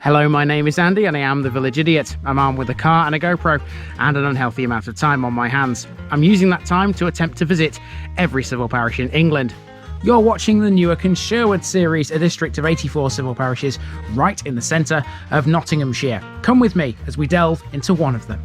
Hello, my name is Andy and I am the Village Idiot. I'm armed with a car and a GoPro and an unhealthy amount of time on my hands. I'm using that time to attempt to visit every civil parish in England. You're watching the Newark and Sherwood series, a district of 84 civil parishes right in the centre of Nottinghamshire. Come with me as we delve into one of them.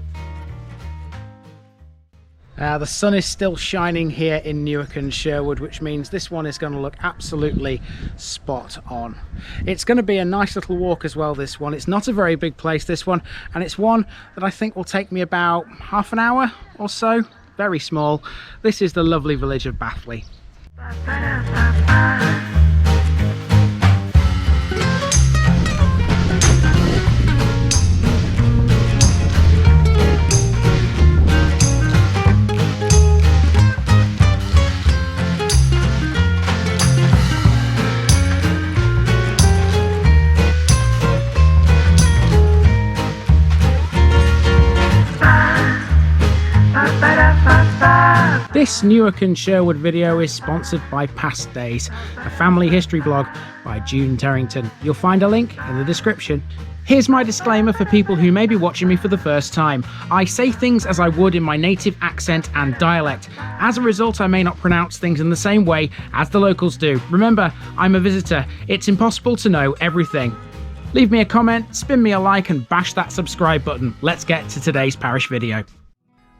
The sun is still shining here in Newark and Sherwood, which means this one is going to look absolutely spot on. It's going to be a nice little walk as well, this one. It's not a very big place, this one, and it's one that I think will take me about half an hour or so. Very small. This is the lovely village of Bathley. This Newark and Sherwood video is sponsored by Past Days, a family history blog by June Terrington. You'll find a link in the description. Here's my disclaimer for people who may be watching me for the first time. I say things as I would in my native accent and dialect. As a result, I may not pronounce things in the same way as the locals do. Remember, I'm a visitor. It's impossible to know everything. Leave me a comment, spin me a like and bash that subscribe button. Let's get to today's parish video.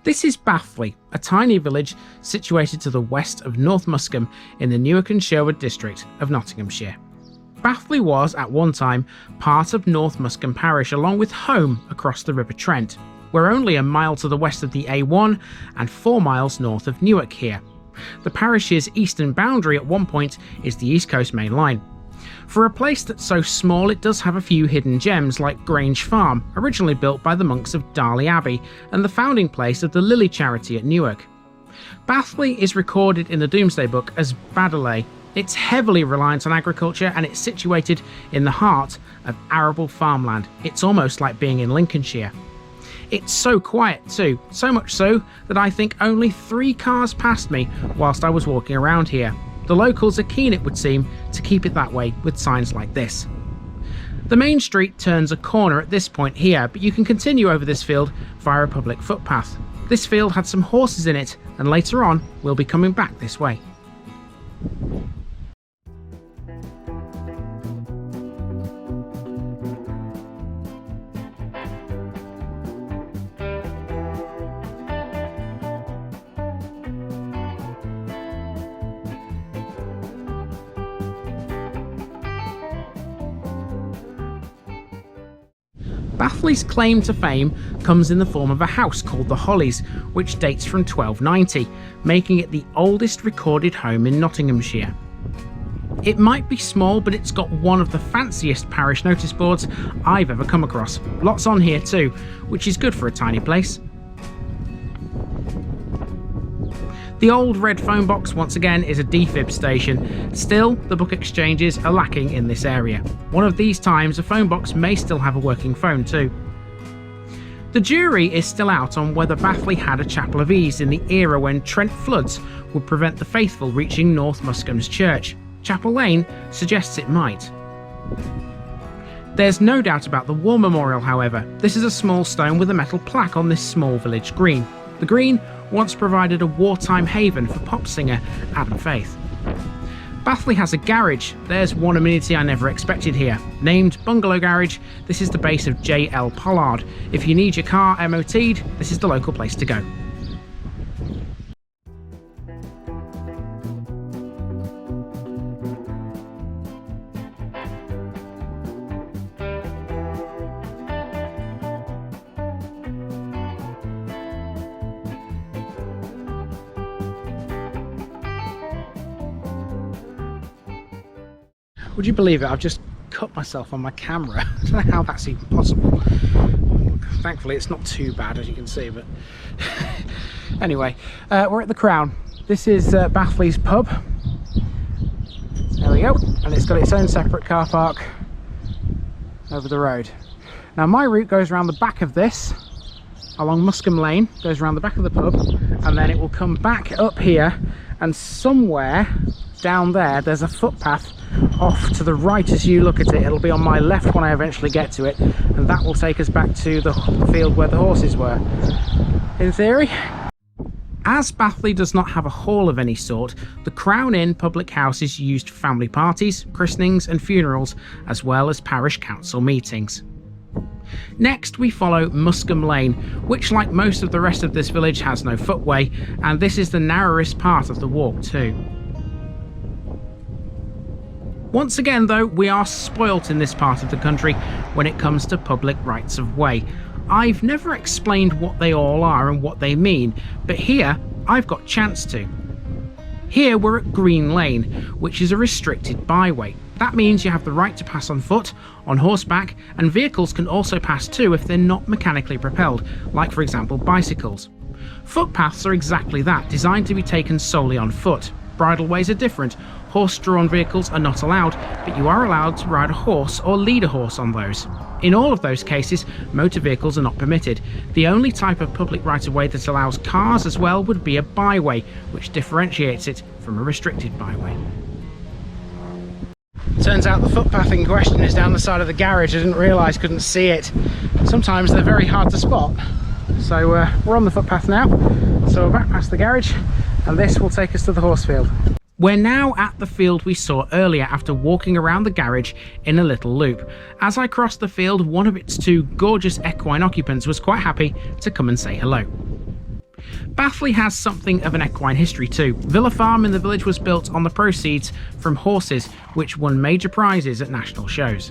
This is Bathley, a tiny village situated to the west of North Muscombe in the Newark and Sherwood district of Nottinghamshire. Bathley was, at one time, part of North Muscombe parish along with Home across the River Trent. We're only a mile to the west of the A1 and 4 miles north of Newark here. The parish's eastern boundary at one point is the East Coast Main Line. For a place that's so small, it does have a few hidden gems like Grange Farm, originally built by the monks of Darley Abbey and the founding place of the Lily Charity at Newark. Bathley is recorded in the Domesday Book as Baddeley. It's heavily reliant on agriculture and it's situated in the heart of arable farmland. It's almost like being in Lincolnshire. It's so quiet too, so much so that I think only 3 cars passed me whilst I was walking around here. The locals are keen, it would seem, to keep it that way with signs like this. The main street turns a corner at this point here, but you can continue over this field via a public footpath. This field had some horses in it, and later on we'll be coming back this way. Bathley's claim to fame comes in the form of a house called the Hollies, which dates from 1290, making it the oldest recorded home in Nottinghamshire. It might be small, but it's got one of the fanciest parish notice boards I've ever come across. Lots on here too, which is good for a tiny place. The old red phone box once again is a defib station. Still, the book exchanges are lacking in this area. One of these times a phone box may still have a working phone too. The jury is still out on whether Bathley had a chapel of ease in the era when Trent floods would prevent the faithful reaching North Muscombe's church. Chapel Lane suggests it might. There's no doubt about the war memorial, however. This is a small stone with a metal plaque on this small village green. The green once provided a wartime haven for pop singer Adam Faith. Bathley has a garage. There's one amenity I never expected here. Named Bungalow Garage, this is the base of J.L. Pollard. If you need your car MOT'd, this is the local place to go. Would you believe it? I've just cut myself on my camera. I don't know how that's even possible. Thankfully it's not too bad, as you can see, but anyway, we're at the Crown. This is Bathley's pub. There we go, and it's got its own separate car park over the road. Now my route goes around the back of this, along Muscombe Lane, goes around the back of the pub, and then it will come back up here, and somewhere down there there's a footpath off to the right as you look at it. It'll be on my left when I eventually get to it, and that will take us back to the field where the horses were, in theory. As Bathley does not have a hall of any sort, the Crown Inn public house is used for family parties, christenings and funerals, as well as parish council meetings. Next we follow Muscombe Lane, which like most of the rest of this village has no footway, and this is the narrowest part of the walk too. Once again though, we are spoilt in this part of the country when it comes to public rights of way. I've never explained what they all are and what they mean, but here I've got chance to. Here we're at Green Lane, which is a restricted byway. That means you have the right to pass on foot, on horseback, and vehicles can also pass too if they're not mechanically propelled, like for example bicycles. Footpaths are exactly that, designed to be taken solely on foot. Bridleways are different. Horse-drawn vehicles are not allowed, but you are allowed to ride a horse or lead a horse on those. In all of those cases, motor vehicles are not permitted. The only type of public right-of-way that allows cars as well would be a byway, which differentiates it from a restricted byway. Turns out the footpath in question is down the side of the garage. I didn't realise, couldn't see it. Sometimes they're very hard to spot. So we're on the footpath now, so we're back past the garage, and this will take us to the horse field. We're now at the field we saw earlier after walking around the garage in a little loop. As I crossed the field, one of its two gorgeous equine occupants was quite happy to come and say hello. Bathley has something of an equine history too. Villa Farm in the village was built on the proceeds from horses, which won major prizes at national shows.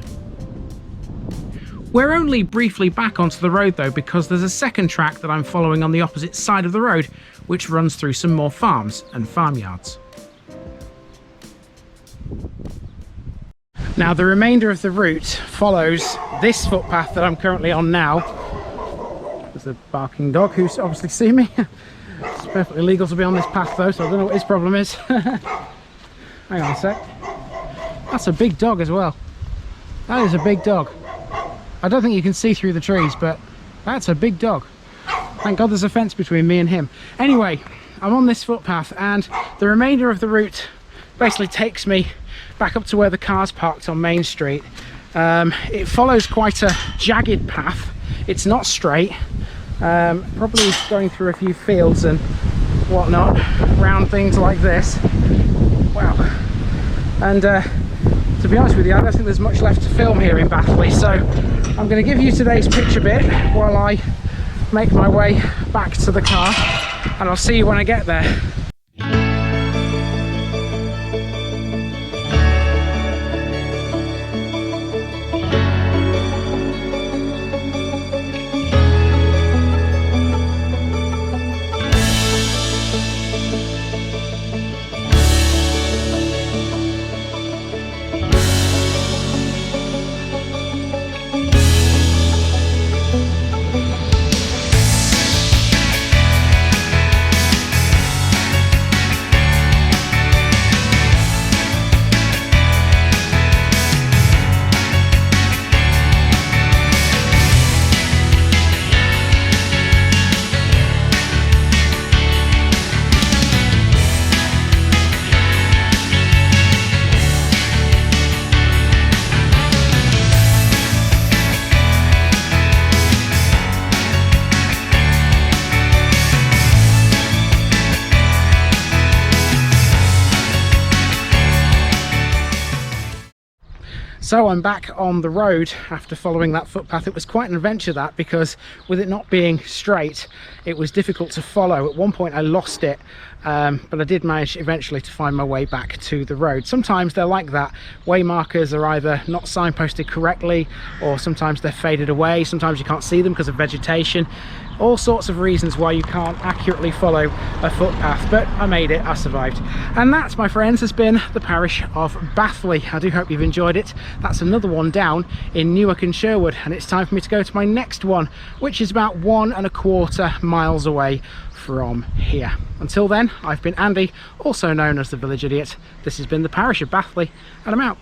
We're only briefly back onto the road though, because there's a second track that I'm following on the opposite side of the road, which runs through some more farms and farmyards. Now the remainder of the route follows this footpath that I'm currently on now. There's a barking dog who's obviously seen me. It's perfectly legal to be on this path though, so I don't know what his problem is. Hang on a sec. That's a big dog as well. That is a big dog. I don't think you can see through the trees, but that's a big dog. Thank God there's a fence between me and him. Anyway, I'm on this footpath and the remainder of the route basically takes me back up to where the car's parked on Main Street. It follows quite a jagged path. It's not straight. Probably going through a few fields and whatnot, around things like this. Wow. And to be honest with you, I don't think there's much left to film here in Bathley, so I'm going to give you today's picture bit while I make my way back to the car, and I'll see you when I get there. So I'm back on the road after following that footpath. It was quite an adventure that, because with it not being straight, it was difficult to follow. At one point I lost it, but I did manage eventually to find my way back to the road. Sometimes they're like that. Way markers are either not signposted correctly, or sometimes they're faded away. Sometimes you can't see them because of vegetation. All sorts of reasons why you can't accurately follow a footpath, but I made it, I survived. And that, my friends, has been the parish of Bathley. I do hope you've enjoyed it. That's another one down in Newark and Sherwood, and it's time for me to go to my next one, which is about 1¼ miles away from here. Until then, I've been Andy, also known as the Village Idiot. This has been the parish of Bathley, and I'm out.